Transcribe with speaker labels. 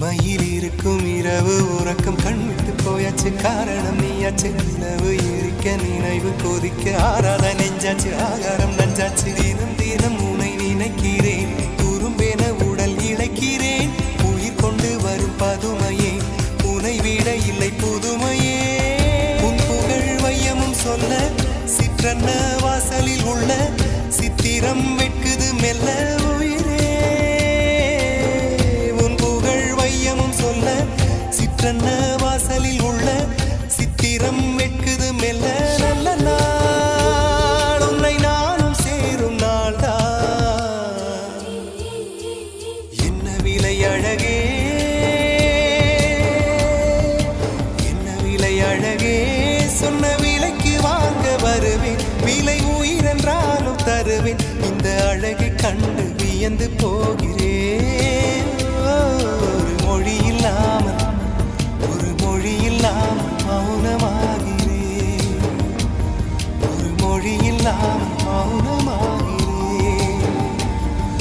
Speaker 1: மயில் இருக்கும் இரவு உறக்கம் கண்விட்டு போயாச்சு காரணம் நீயாச்சு நிலவு இருக்க நினைவு கொதிக்க ஆறாத நெஞ்சாச்சு ஆகாரம் நஞ்சாச்சு தினம் தினம் உனை நினைக்கிறேன் குறும்பென உடல் இழைக்கிறேன் உயிர் கொண்டு வரும் பதுமையே உனை விட இல்லை புதுமையே உன் புகழ் வையமும் சொல்ல சிற்றன்ன வாசலில் உள்ள சித்திரம் வெட்குது மெல்ல உயிரே உன் புகழ் வையமும் சொல்ல சிற்றன்ன வாசலில் உள்ள சித்திரம் வெட்குது மெல்ல நல்ல நாள் உன்னை நானும் சேரும் நாள்தான் என்ன விலை அழகே என்ன விலை அழகே சொன்ன விலைக்கு வாங்க வருவேன் விலை உயிரென்றாலும் தருவேன் இந்த அழகை கண்டு வியந்து போகிறேன் ஒரு மொழி இல்லாமல் மௌனமாகிறேன் ஒரு மொழி இல்லாமல் மௌனமாக